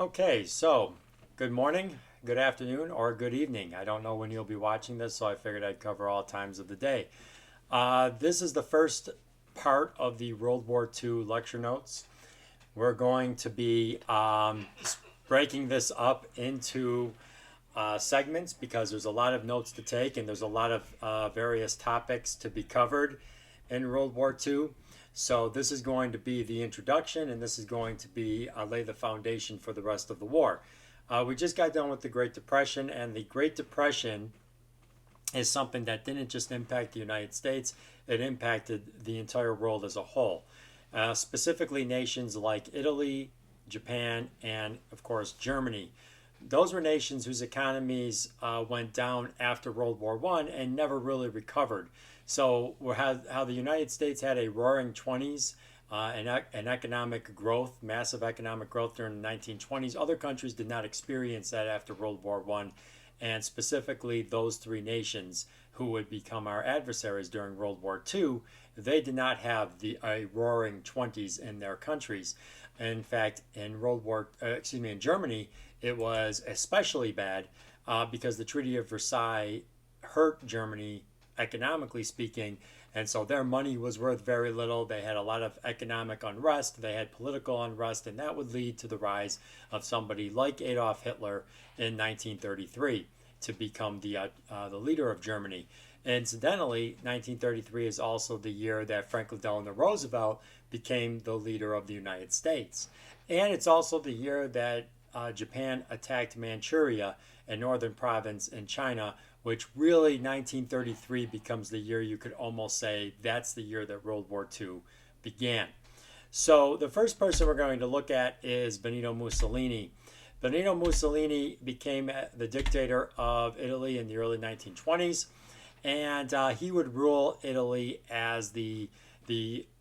Okay, so good morning, good afternoon, or good evening. I don't know when you'll be watching this, so I figured I'd cover all times of the day. This is the first part of the World War II lecture notes. We're going to be breaking this up into segments because there's a lot of notes to take and there's a lot of various topics to be covered in World War II. So this is going to be the introduction, and this is going to be lay the foundation for the rest of the war. We just got done with the Great Depression, and the Great Depression is something that didn't just impact the United States; it impacted the entire world as a whole. Specifically, nations like Italy, Japan, and of course Germany. Those were nations whose economies went down after World War I and never really recovered. So how the United States had a roaring 20s and economic growth, massive economic growth during the 1920s. Other countries did not experience that after World War I, and specifically those three nations who would become our adversaries during World War II, they did not have a roaring 20s in their countries. In fact, in Germany, it was especially bad because the Treaty of Versailles hurt Germany economically speaking, and so their money was worth very little. They had a lot of economic unrest, they had political unrest, and that would lead to the rise of somebody like Adolf Hitler in 1933 to become the leader of Germany. Incidentally, 1933 is also the year that Franklin Delano Roosevelt became the leader of the United States. And it's also the year that Japan attacked Manchuria, a northern province in China, which really 1933 becomes the year you could almost say that's the year that World War II began. So the first person we're going to look at is Benito Mussolini. Benito Mussolini became the dictator of Italy in the early 1920s, and he would rule Italy as the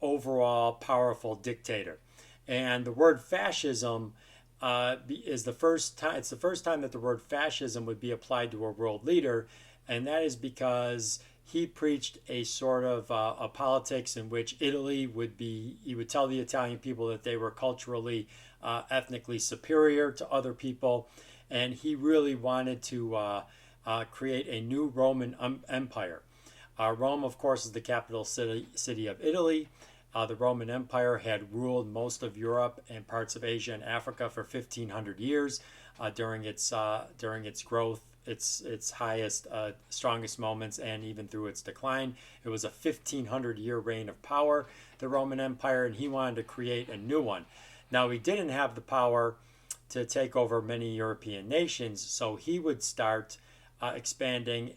overall powerful dictator. And the word fascism is the first time. It's the first time that the word fascism would be applied to a world leader, and that is because he preached a sort of a politics in which Italy would be. He would tell the Italian people that they were culturally, ethnically superior to other people, and he really wanted to create a new Roman Empire. Rome, of course, is the capital city of Italy. The Roman Empire had ruled most of Europe and parts of Asia and Africa for 1,500 years during its growth, its highest, strongest moments, and even through its decline. It was a 1,500-year reign of power, the Roman Empire, and he wanted to create a new one. Now, he didn't have the power to take over many European nations, so he would start expanding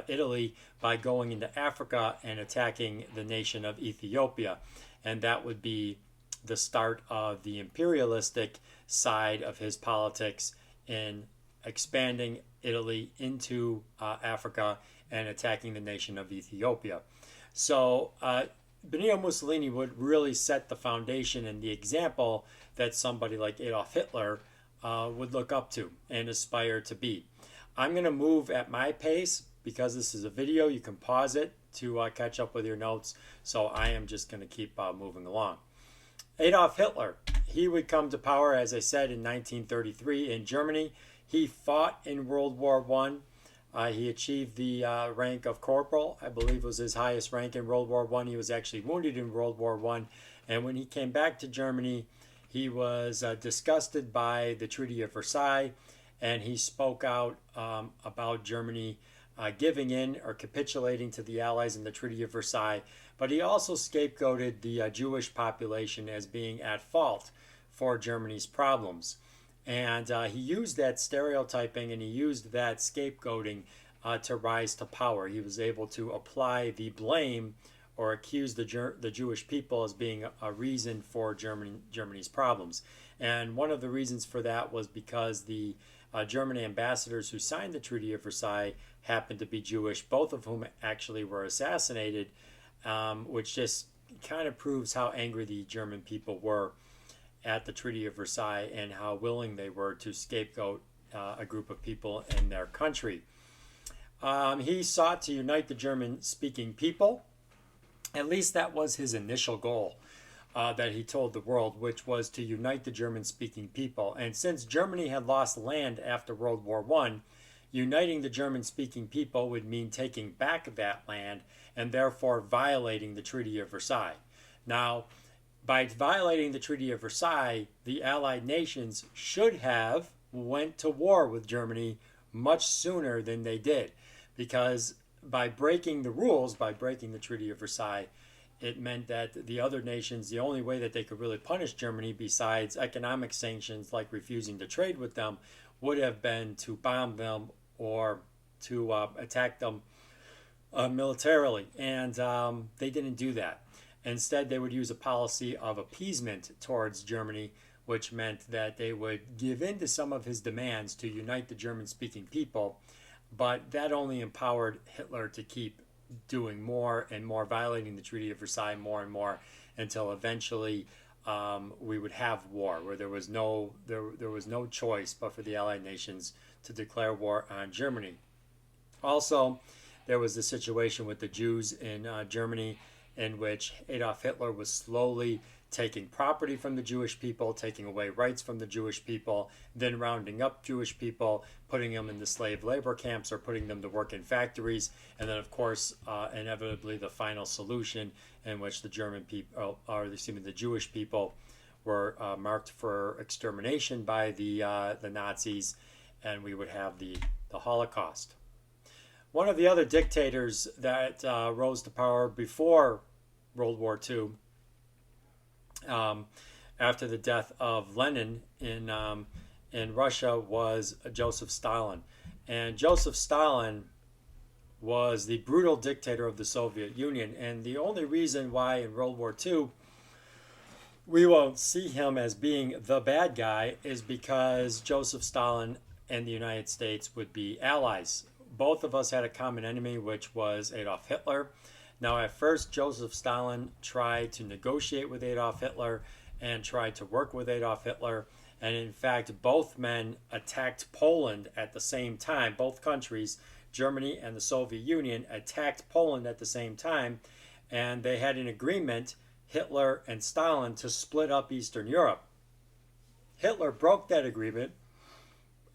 Italy by going into Africa and attacking the nation of Ethiopia. And that would be the start of the imperialistic side of his politics in expanding Italy into Africa and attacking the nation of Ethiopia. So Benito Mussolini would really set the foundation and the example that somebody like Adolf Hitler would look up to and aspire to be. I'm going to move at my pace because this is a video. You can pause it to catch up with your notes. So I am just going to keep moving along. Adolf Hitler, he would come to power, as I said, in 1933 in Germany. He fought in World War I. He achieved the rank of corporal, I believe was his highest rank in World War I. He was actually wounded in World War I. And when he came back to Germany, he was disgusted by the Treaty of Versailles, and he spoke out about Germany giving in or capitulating to the Allies in the Treaty of Versailles. But he also scapegoated the Jewish population as being at fault for Germany's problems. And he used that stereotyping and he used that scapegoating to rise to power. He was able to apply the blame or accuse the Jewish people as being a reason for Germany's problems. And one of the reasons for that was because the German ambassadors who signed the Treaty of Versailles happened to be Jewish, both of whom actually were assassinated, which just kind of proves how angry the German people were at the Treaty of Versailles and how willing they were to scapegoat a group of people in their country. He sought to unite the German-speaking people. At least that was his initial goal. that he told the world, which was to unite the German-speaking people. And since Germany had lost land after World War I, uniting the German-speaking people would mean taking back that land and therefore violating the Treaty of Versailles. Now, by violating the Treaty of Versailles, the Allied nations should have went to war with Germany much sooner than they did, because by breaking the rules, by breaking the Treaty of Versailles, it meant that the other nations, the only way that they could really punish Germany besides economic sanctions like refusing to trade with them would have been to bomb them or to attack them militarily. And they didn't do that. Instead, they would use a policy of appeasement towards Germany, which meant that they would give in to some of his demands to unite the German-speaking people, but that only empowered Hitler to keep doing more and more, violating the Treaty of Versailles more and more, until eventually we would have war, where there was no choice but for the Allied nations to declare war on Germany. Also, there was the situation with the Jews in Germany, in which Adolf Hitler was slowly taking property from the Jewish people, taking away rights from the Jewish people, then rounding up Jewish people, putting them in the slave labor camps or putting them to work in factories, and then, of course, inevitably the final solution in which the the Jewish people were marked for extermination by the Nazis, and we would have the Holocaust. One of the other dictators that rose to power before World War II, after the death of Lenin in Russia, was Joseph Stalin. And Joseph Stalin was the brutal dictator of the Soviet Union. And the only reason why in World War II we won't see him as being the bad guy is because Joseph Stalin and the United States would be allies. Both of us had a common enemy, which was Adolf Hitler. Now, at first, Joseph Stalin tried to negotiate with Adolf Hitler and tried to work with Adolf Hitler. And in fact, both men attacked Poland at the same time. Both countries, Germany and the Soviet Union, attacked Poland at the same time. And they had an agreement, Hitler and Stalin, to split up Eastern Europe. Hitler broke that agreement,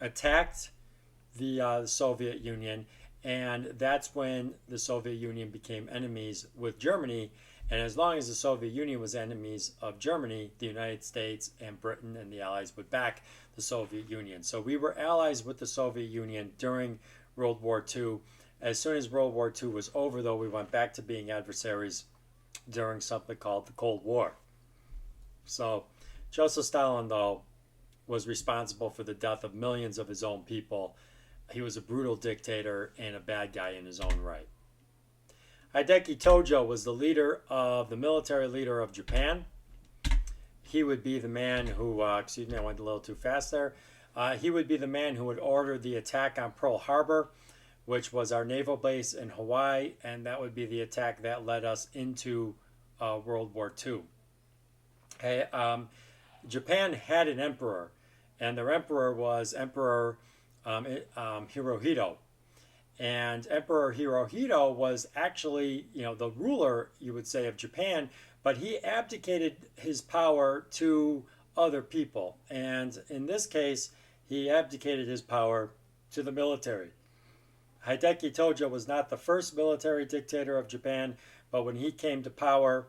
attacked the Soviet Union, and that's when the Soviet Union became enemies with Germany. And as long as the Soviet Union was enemies of Germany, the United States and Britain and the Allies would back the Soviet Union. So we were allies with the Soviet Union during World War II. As soon as World War II was over, though, we went back to being adversaries during something called the Cold War. So Joseph Stalin, though, was responsible for the death of millions of his own people. He was a brutal dictator and a bad guy in his own right. Hideki Tojo was the military leader of Japan. He would be the man who, I went a little too fast there. He would be the man who would order the attack on Pearl Harbor, which was our naval base in Hawaii, and that would be the attack that led us into World War II. Okay, Japan had an emperor, and their emperor was Emperor Hirohito. And Emperor Hirohito was actually, the ruler, you would say, of Japan, but he abdicated his power to other people. And in this case, he abdicated his power to the military. Hideki Tojo was not the first military dictator of Japan, but when he came to power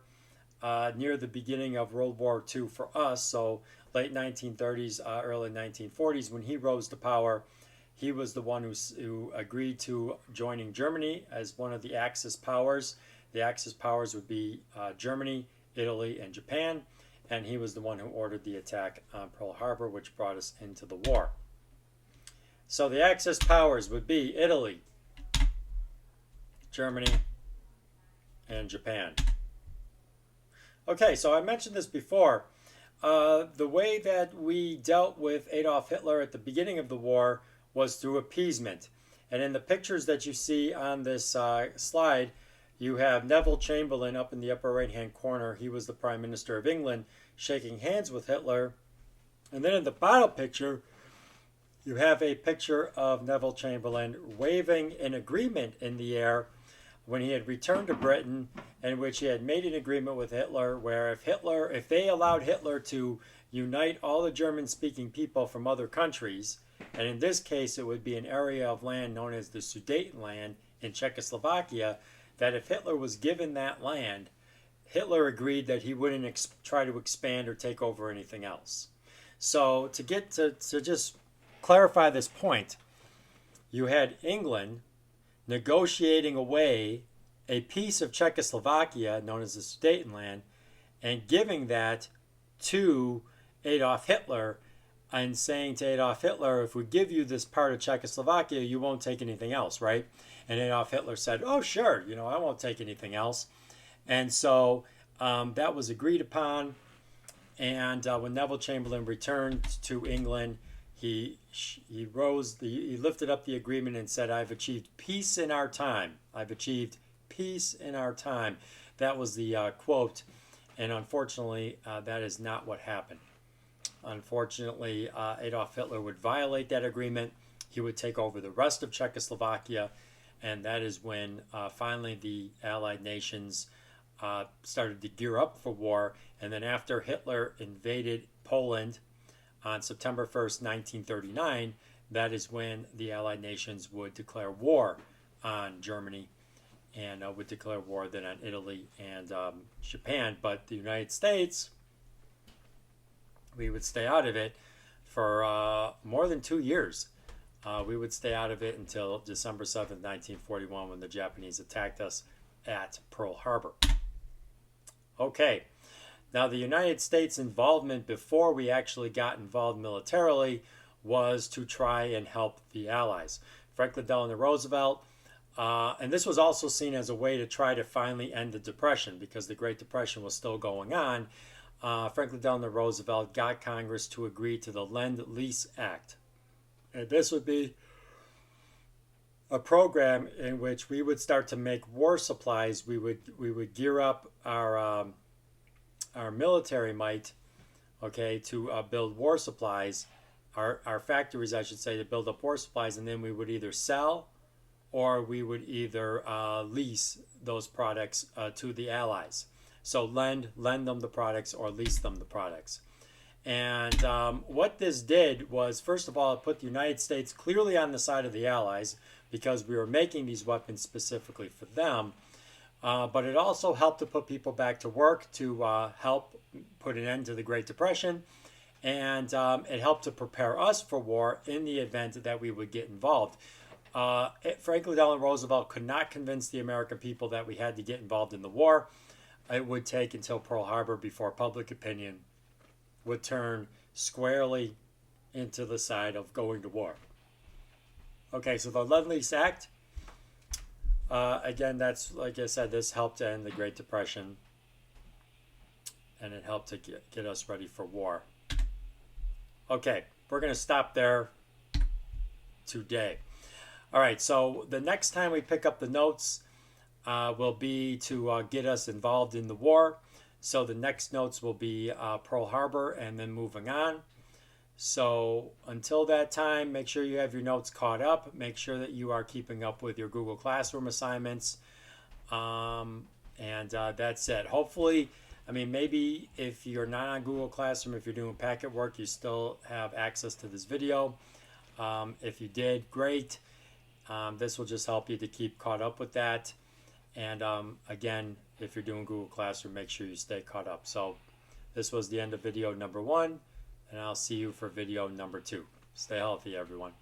near the beginning of World War II for us, so late 1930s, early 1940s, when he rose to power, he was the one who agreed to joining Germany as one of the Axis powers. The Axis powers would be Germany, Italy, and Japan, and he was the one who ordered the attack on Pearl Harbor, which brought us into the war. So the Axis powers would be Italy, Germany, and Japan. Okay, so I mentioned this before. The way that we dealt with Adolf Hitler at the beginning of the war was through appeasement. And in the pictures that you see on this slide, you have Neville Chamberlain up in the upper right-hand corner. He was the Prime Minister of England, shaking hands with Hitler. And then in the bottom picture, you have a picture of Neville Chamberlain waving an agreement in the air when he had returned to Britain, in which he had made an agreement with Hitler, where if they allowed Hitler to unite all the German-speaking people from other countries, and in this case it would be an area of land known as the Sudetenland in Czechoslovakia, that if Hitler was given that land, Hitler agreed that he wouldn't try to expand or take over anything else. So to get to just clarify this point, you had England negotiating away a piece of Czechoslovakia known as the Sudetenland and giving that to Adolf Hitler and saying to Adolf Hitler, if we give you this part of Czechoslovakia, you won't take anything else, right? And Adolf Hitler said, oh, sure, I won't take anything else. And so that was agreed upon. And when Neville Chamberlain returned to England, he lifted up the agreement and said, I've achieved peace in our time. I've achieved peace in our time. That was the quote. And unfortunately, that is not what happened. Unfortunately, Adolf Hitler would violate that agreement. He would take over the rest of Czechoslovakia. And that is when finally the Allied nations started to gear up for war. And then after Hitler invaded Poland on September 1st, 1939, that is when the Allied nations would declare war on Germany and would declare war then on Italy and Japan. But the United States, we would stay out of it for more than 2 years. We would stay out of it until December 7th, 1941, when the Japanese attacked us at Pearl Harbor. Okay, now the United States involvement before we actually got involved militarily was to try and help the Allies. Franklin Delano Roosevelt, and this was also seen as a way to try to finally end the Depression because the Great Depression was still going on. Franklin Delano Roosevelt got Congress to agree to the Lend-Lease Act. And this would be a program in which we would start to make war supplies. We would gear up our military might, okay, to build war supplies, our factories, I should say, to build up war supplies, and then we would either sell or we would either lease those products to the Allies. So lend them the products or lease them the products. And what this did was, first of all, it put the United States clearly on the side of the Allies because we were making these weapons specifically for them. But it also helped to put people back to work to help put an end to the Great Depression. And it helped to prepare us for war in the event that we would get involved. Franklin Delano Roosevelt could not convince the American people that we had to get involved in the war. It would take until Pearl Harbor before public opinion would turn squarely into the side of going to war. Okay, so the Lend-Lease Act, again, that's, like I said, this helped to end the Great Depression, and it helped to get us ready for war. Okay, we're going to stop there today. All right, so the next time we pick up the notes will be to get us involved in the war. So the next notes will be Pearl Harbor and then moving on. So until that time, make sure you have your notes caught up. Make sure that you are keeping up with your Google Classroom assignments. And that's it. Hopefully, I mean, maybe if you're not on Google Classroom, if you're doing packet work, you still have access to this video. If you did, great. This will just help you to keep caught up with that. And again, if you're doing Google Classroom, make sure you stay caught up. So this was the end of video number 1, and I'll see you for video number 2. Stay healthy, everyone.